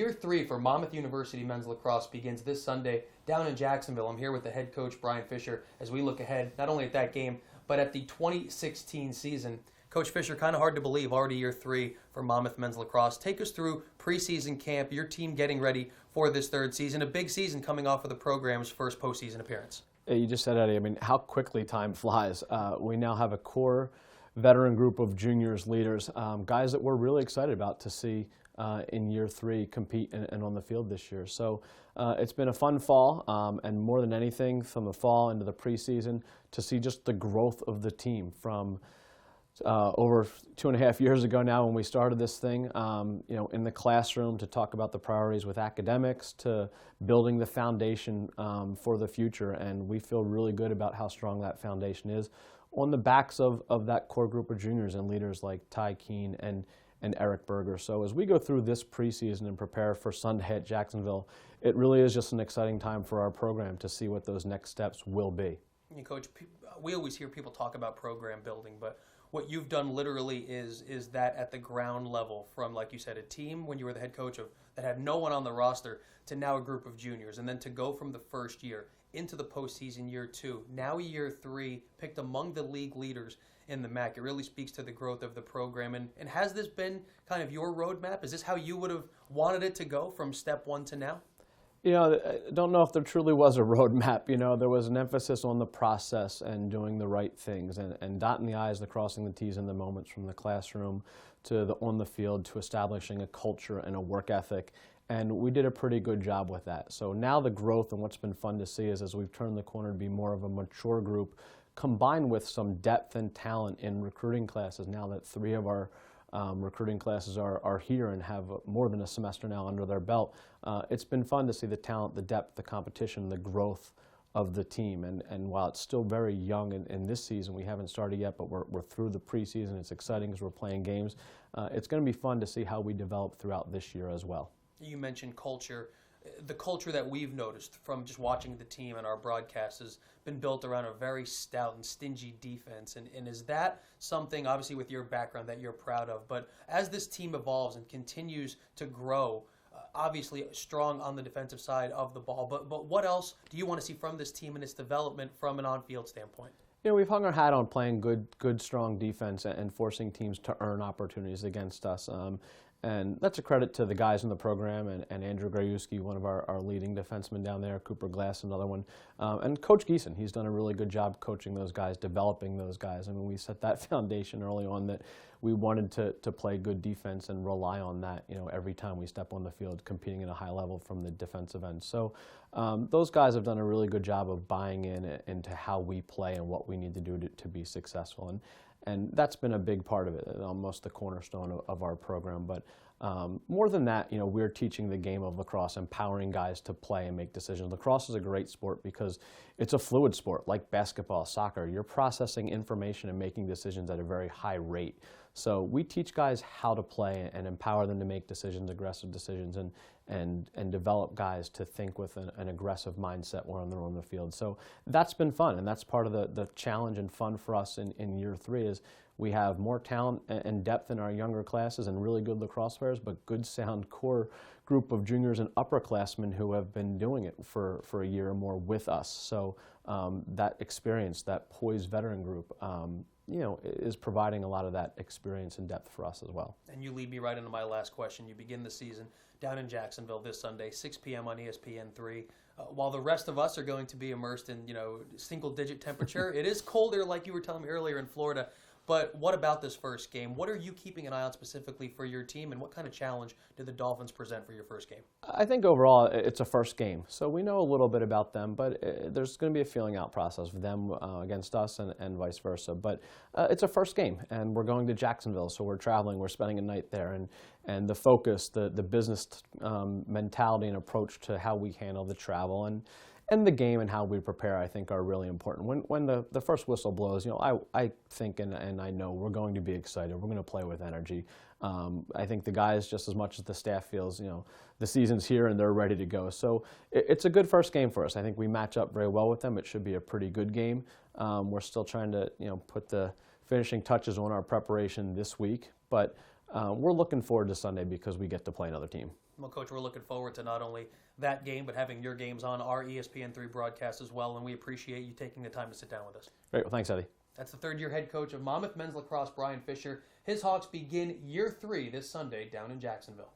Year 3 for Monmouth University men's lacrosse begins this Sunday down in Jacksonville. I'm here with the head coach, Brian Fisher, as we look ahead not only at that game, but at the 2016 season. Coach Fisher, kind of hard to believe, already year 3 for Monmouth men's lacrosse. Take us through preseason camp, your team getting ready for this third season, a big season coming off of the program's first postseason appearance. You just said, Eddie, I mean, how quickly time flies. We now have a core veteran group of juniors, leaders, guys that we're really excited about to see in year 3 compete and on the field this year. So it's been a fun fall, and more than anything, from the fall into the preseason, to see just the growth of the team from over 2.5 years ago now when we started this thing, in the classroom, to talk about the priorities with academics, to building the foundation for the future. And we feel really good about how strong that foundation is on the backs of that core group of juniors and leaders like Ty Keene and Eric Berger. So as we go through this preseason and prepare for Sunday at Jacksonville, it really is just an exciting time for our program to see what those next steps will be. Coach, we always hear people talk about program building, but what you've done literally is that at the ground level, from, like you said, a team when you were the head coach that had no one on the roster to now a group of juniors, and then to go from the first year into the postseason year 2, now year 3, picked among the league leaders in the MAC. It really speaks to the growth of the program. And has this been kind of your roadmap? Is this how you would have wanted it to go from step 1 to now? I don't know if there truly was a roadmap. There was an emphasis on the process and doing the right things and dotting the I's, the crossing the T's in the moments, from the classroom to on the field, to establishing a culture and a work ethic. And we did a pretty good job with that. So now the growth, and what's been fun to see, is as we've turned the corner to be more of a mature group, combined with some depth and talent in recruiting classes, now that 3 of our recruiting classes are here and have more than a semester now under their belt. It's been fun to see the talent, the depth, the competition, the growth of the team. And while it's still very young in this season, we haven't started yet, but we're through the preseason. It's exciting because we're playing games. It's going to be fun to see how we develop throughout this year as well. You mentioned culture. The culture that we've noticed from just watching the team and our broadcasts has been built around a very stout and stingy defense. And is that something, obviously with your background, that you're proud of? But as this team evolves and continues to grow, obviously strong on the defensive side of the ball, but what else do you want to see from this team and its development from an on-field standpoint? We've hung our hat on playing good, strong defense and forcing teams to earn opportunities against us. And that's a credit to the guys in the program and Andrew Grajewski, one of our leading defensemen down there, Cooper Glass, another one, and Coach Geeson. He's done a really good job coaching those guys, developing those guys. I mean, we set that foundation early on that we wanted to play good defense and rely on that, every time we step on the field, competing at a high level from the defensive end. So those guys have done a really good job of buying into how we play and what we need to do to be successful. And that's been a big part of it, almost the cornerstone of our program. But more than that, we're teaching the game of lacrosse, empowering guys to play and make decisions. Lacrosse is a great sport because it's a fluid sport, like basketball, soccer. You're processing information and making decisions at a very high rate. So we teach guys how to play and empower them to make decisions, aggressive decisions, and develop guys to think with an aggressive mindset when they're on the field. So that's been fun, and that's part of the challenge and fun for us in year 3 is we have more talent and depth in our younger classes and really good lacrosse players, but good, sound core group of juniors and upperclassmen who have been doing it for a year or more with us. So that experience, that poised veteran group, is providing a lot of that experience and depth for us as well. And you lead me right into my last question. You begin the season down in Jacksonville this Sunday, 6 p.m. on ESPN3. While the rest of us are going to be immersed in, single-digit temperature, it is colder, like you were telling me earlier, in Florida. But what about this first game? What are you keeping an eye on specifically for your team, and what kind of challenge do the Dolphins present for your first game? I think overall it's a first game, so we know a little bit about them, but there's going to be a feeling out process for them against us and vice versa. But it's a first game, and we're going to Jacksonville, so we're traveling, we're spending a night there, and the focus, the business mentality and approach to how we handle the travel and the game and how we prepare, I think, are really important. When the first whistle blows, I think and I know we're going to be excited. We're going to play with energy. I think the guys, just as much as the staff feels, the season's here and they're ready to go. So it's a good first game for us. I think we match up very well with them. It should be a pretty good game. We're still trying to, put the finishing touches on our preparation this week, but we're looking forward to Sunday because we get to play another team. Well, Coach, we're looking forward to not only that game, but having your games on our ESPN3 broadcast as well, and we appreciate you taking the time to sit down with us. Great. Well, thanks, Eddie. That's the third-year head coach of Monmouth Men's Lacrosse, Brian Fisher. His Hawks begin year 3 this Sunday down in Jacksonville.